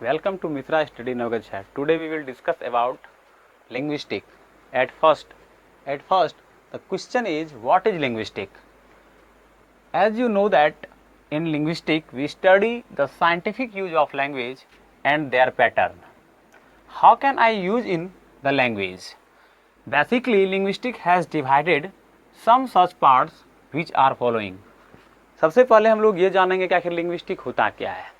Welcome to Mitra Study Navgat Chat. Today we will discuss about linguistic. At first, the question is, what is linguistic? As you know that in linguistic we study the scientific use of language and their pattern. How can I use in the language? Basically, linguistic has divided some such parts which are following. सबसे पहले हम लोग ये जानेंगे कि आखिर linguistic होता क्या है।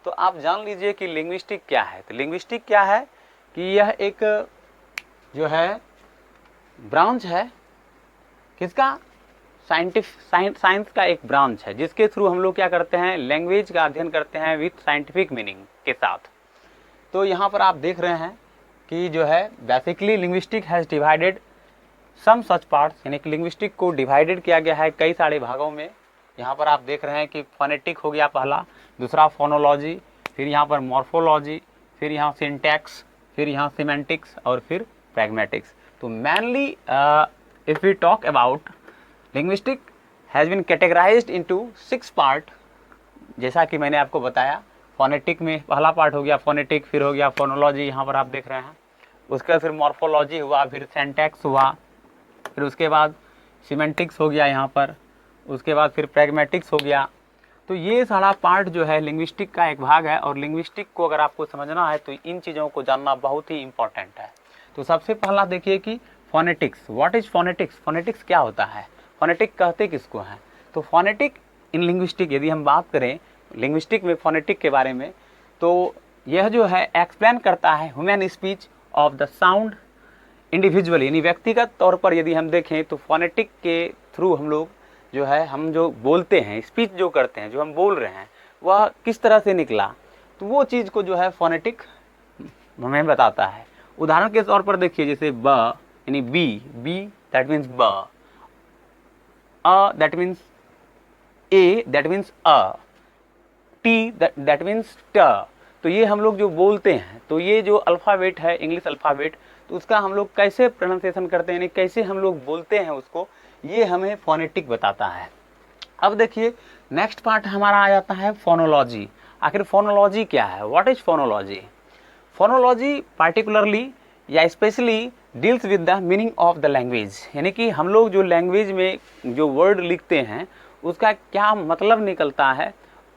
तो आप जान लीजिए कि लिंग्विस्टिक क्या है। तो लिंग्विस्टिक क्या है कि यह एक जो है ब्रांच है, किसका? साइंस का एक ब्रांच है, जिसके थ्रू हम लोग क्या करते हैं, लैंग्वेज का अध्ययन करते हैं विथ साइंटिफिक मीनिंग के साथ। तो यहाँ पर आप देख रहे हैं कि जो है basically linguistic has divided some such parts, यानी कि लिंग्विस्टिक को डिवाइडेड किया गया है कई सारे भागों में। यहाँ पर आप देख रहे हैं कि फोनेटिक हो गया पहला, दूसरा फोनोलॉजी, फिर यहाँ पर मॉर्फोलॉजी, फिर यहाँ सिंटैक्स, फिर यहाँ सिमेंटिक्स और फिर प्रैग्मेटिक्स। तो mainly if we talk about linguistic has been categorised into 6 part. जैसा कि मैंने आपको बताया, फोनेटिक में पहला पार्ट हो गया फोनेटिक, फिर हो गया फोनोलॉजी, यहाँ पर आप देख रहे हैं। उसके बाद फिर मॉर्फोलॉजी हुआ, फिर सिंटैक्स हुआ, फिर उसके बाद सिमेंटिक्स हो गया यहाँ पर, उसके बाद फिर प्रैग्मेटिक्स हो गया। तो ये सारा पार्ट जो है लिंग्विस्टिक का एक भाग है, और लिंग्विस्टिक को अगर आपको समझना है तो इन चीज़ों को जानना बहुत ही इंपॉर्टेंट है। तो सबसे पहला देखिए कि phonetics, what is phonetics? Phonetics क्या होता है? फोनेटिक कहते किसको हैं? तो फोनेटिक इन लिंग्विस्टिक, यदि हम बात करें लिंग्विस्टिक में फोनेटिक के बारे में, तो यह जो है एक्सप्लेन करता है human speech of the sound individually, यानी व्यक्तिगत तौर पर यदि हम देखें तो फोनेटिक के थ्रू हम लोग जो है, हम जो बोलते हैं, स्पीच जो करते हैं, जो हम बोल रहे हैं, वह किस तरह से निकला, तो वो चीज़ को जो है फोनेटिक हमें बताता है। उदाहरण के तौर पर देखिए, जैसे ब यानी बी दैट मीन्स ब, a that means A that means a, T that means ट। तो ये हम लोग जो बोलते हैं, तो ये जो अल्फ़ाबेट है, इंग्लिश अल्फ़ाबेट, तो उसका हम लोग कैसे प्रोनाउंसिएशन करते हैं, यानी कैसे हम लोग बोलते हैं उसको, ये हमें फोनेटिक बताता है। अब देखिए नेक्स्ट पार्ट हमारा आ जाता है फोनोलॉजी। आखिर फोनोलॉजी क्या है? What is phonology? Phonology particularly या specially deals with the meaning of the language, यानी कि हम लोग जो लैंग्वेज में जो वर्ड लिखते हैं उसका क्या मतलब निकलता है,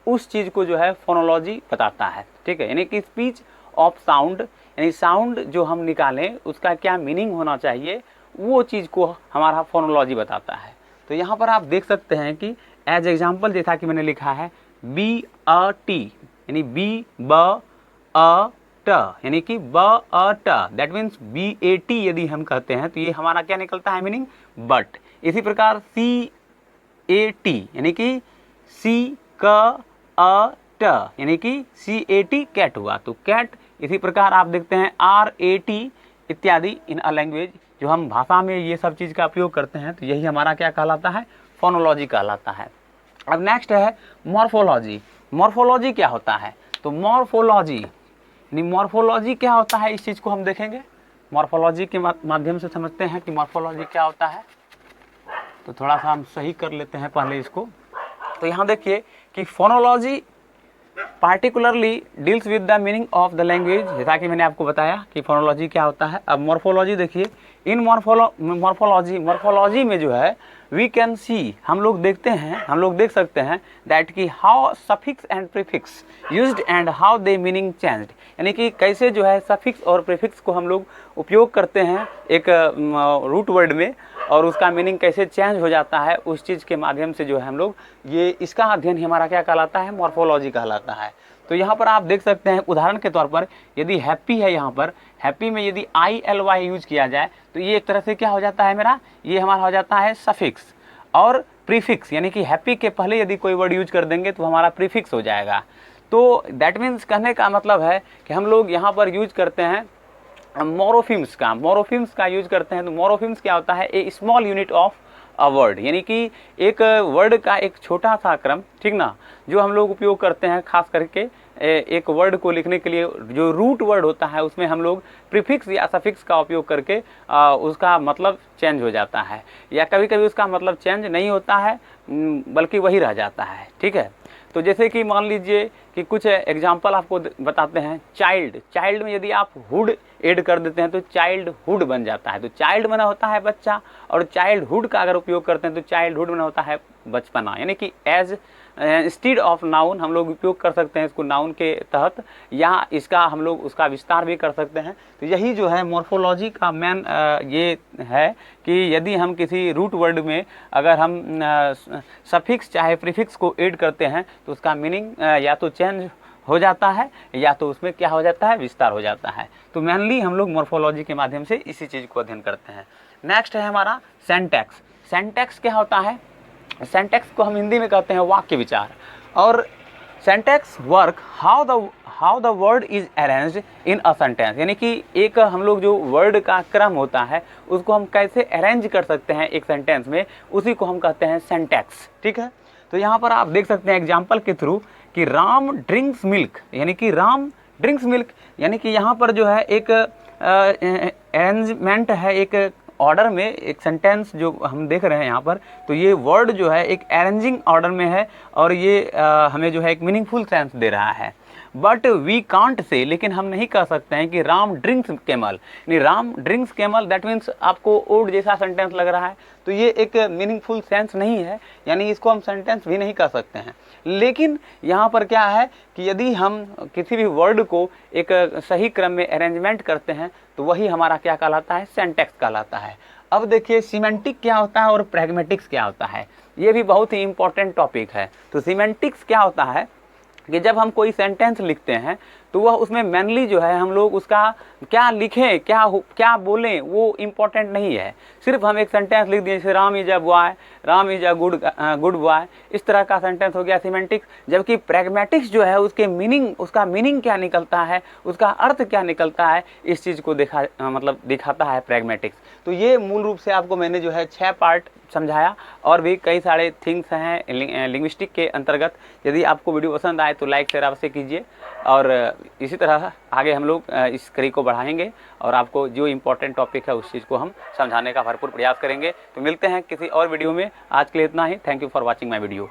उस चीज़ को जो है फोनोलॉजी बताता है। ठीक है, यानी कि स्पीच ऑफ साउंड, यानी साउंड जो हम निकालें उसका क्या मीनिंग होना चाहिए, वो चीज़ को हमारा फोनोलॉजी बताता है। तो यहाँ पर आप देख सकते हैं कि एज एग्जाम्पल जैसा कि मैंने लिखा है बी अ टी, यानी बी ब अ ट, यानी कि ब अ ट that means B A T यदि हम कहते हैं तो ये हमारा क्या निकलता है मीनिंग, बट। इसी प्रकार सी ए टी, यानी कि सी क अ ट, यानी कि सी ए टी कैट हुआ, तो कैट। इसी प्रकार आप देखते हैं आर ए टी इत्यादि इन अ लैंग्वेज, जो हम भाषा में ये सब चीज़ का उपयोग करते हैं, तो यही हमारा क्या कहलाता है, फोनोलॉजी कहलाता है। अब नेक्स्ट है मॉर्फोलॉजी। मॉर्फोलॉजी क्या होता है? तो मॉर्फोलॉजी यानी मॉर्फोलॉजी क्या होता है, इस चीज़ को हम देखेंगे, मॉर्फोलॉजी के माध्यम से समझते हैं कि मॉर्फोलॉजी क्या होता है। तो थोड़ा सा हम सही कर लेते हैं पहले इसको। तो यहाँ देखिए कि phonology particularly deals with the meaning of the language, जैसा कि मैंने आपको बताया कि फोनोलॉजी क्या होता है। अब मॉर्फोलॉजी देखिए, इन मॉर्फोलॉजी में जो है वी कैन सी, हम लोग देखते हैं, हम लोग देख सकते हैं दैट कि how suffix and prefix used and how they meaning changed, यानी कि कैसे जो है सफिक्स और प्रीफिक्स को हम लोग उपयोग करते हैं एक रूट वर्ड में, और उसका मीनिंग कैसे चेंज हो जाता है, उस चीज़ के माध्यम से जो है हम लोग ये, इसका अध्ययन ही हमारा क्या कहलाता है, मॉर्फोलॉजी कहलाता है। तो यहाँ पर आप देख सकते हैं उदाहरण के तौर पर, यदि हैप्पी है, यहाँ पर हैप्पी में यदि ILY यूज किया जाए तो ये एक तरह से क्या हो जाता है मेरा, ये हमारा हो जाता है सफिक्स। और प्रीफिक्स, यानी कि हैप्पी के पहले यदि कोई वर्ड यूज कर देंगे तो हमारा प्रीफिक्स हो जाएगा। तो दैट मीन्स कहने का मतलब है कि हम लोग यहाँ पर यूज करते हैं मोरोफिम्स का यूज करते हैं। तो मोरोफिम्स क्या होता है, a small unit of a word, यानी कि एक वर्ड का एक छोटा सा क्रम, ठीक ना, जो हम लोग उपयोग करते हैं खास करके एक वर्ड को लिखने के लिए। जो रूट वर्ड होता है उसमें हम लोग प्रीफिक्स या सफिक्स का उपयोग करके उसका मतलब चेंज हो जाता है, या कभी कभी उसका मतलब चेंज नहीं होता है बल्कि वही रह जाता है। ठीक है, तो जैसे कि मान लीजिए कि कुछ एग्जाम्पल आपको बताते हैं। चाइल्ड में यदि आप हुड ऐड कर देते हैं तो चाइल्डहुड बन जाता है। तो चाइल्ड बना होता है बच्चा, और चाइल्डहुड का अगर उपयोग करते हैं तो चाइल्डहुड बना होता है बचपना। यानी कि एज इंस्टीड ऑफ नाउन हम लोग उपयोग कर सकते हैं इसको नाउन के तहत, या इसका हम लोग उसका विस्तार भी कर सकते हैं। तो यही जो है मॉर्फोलॉजी का मेन ये है कि यदि हम किसी रूट वर्ड में अगर हम सफिक्स चाहे प्रीफिक्स को ऐड करते हैं तो उसका मीनिंग या तो चेंज हो जाता है या तो उसमें क्या हो जाता है, विस्तार हो जाता है। तो मेनली हम लोग मॉर्फोलॉजी के माध्यम से इसी चीज़ को अध्ययन करते हैं। नेक्स्ट है हमारा सिंटैक्स। सिंटैक्स क्या होता है? सिंटैक्स को हम हिंदी में कहते हैं वाक्य विचार। और syntax work how the word is arranged in a sentence, यानी कि एक हम लोग जो वर्ड का क्रम होता है उसको हम कैसे अरेंज कर सकते हैं एक सेंटेंस में, उसी को हम कहते हैं सिंटैक्स। ठीक है, तो यहाँ पर आप देख सकते हैं एग्जाम्पल के थ्रू कि राम ड्रिंक्स मिल्क, यानी कि राम ड्रिंक्स मिल्क, यानी कि यहाँ पर जो है एक अरेंजमेंट है, एक ऑर्डर में एक सेंटेंस जो हम देख रहे हैं यहाँ पर, तो ये वर्ड जो है एक अरेंजिंग ऑर्डर में है और ये हमें जो है एक मीनिंगफुल सेंस दे रहा है। बट वी कांट से, लेकिन हम नहीं कह सकते हैं कि राम ड्रिंक्स कैमल, यानी Ram drinks camel, that means आपको ओड जैसा सेंटेंस लग रहा है, तो ये एक मीनिंगफुल सेंस नहीं है, यानी इसको हम सेंटेंस भी नहीं कह सकते हैं। लेकिन यहाँ पर क्या है कि यदि हम किसी भी वर्ड को एक सही क्रम में अरेंजमेंट करते हैं तो वही हमारा क्या कहलाता है, सिंटैक्स कहलाता है। अब देखिए सिमेंटिक क्या होता है और प्रैग्मेटिक्स क्या होता है, ये भी बहुत ही इंपॉर्टेंट टॉपिक है। तो सिमेंटिक्स क्या होता है कि जब हम कोई सेंटेंस लिखते हैं तो वह उसमें मेनली जो है हम लोग उसका क्या लिखें, क्या बोलें, वो इम्पोर्टेंट नहीं है। सिर्फ हम एक सेंटेंस लिख दिए, जैसे Ram is a boy, Ram is a good boy, इस तरह का सेंटेंस हो गया सिमेंटिक्स। जबकि प्रैग्मेटिक्स जो है उसके मीनिंग, उसका मीनिंग क्या निकलता है, उसका अर्थ क्या निकलता है, इस चीज़ को दिखाता है प्रैग्मेटिक्स। तो ये मूल रूप से आपको मैंने जो है 6 पार्ट समझाया, और भी कई सारे थिंग्स हैं लिंग्विस्टिक के अंतर्गत। यदि आपको वीडियो पसंद आए तो लाइक शेयर अवश्य कीजिए, और इसी तरह आगे हम लोग इस कड़ी को बढ़ाएंगे और आपको जो इम्पोर्टेंट टॉपिक है उस चीज़ को हम समझाने का भरपूर प्रयास करेंगे। तो मिलते हैं किसी और वीडियो में, आज के लिए इतना ही। Thank you for watching my video.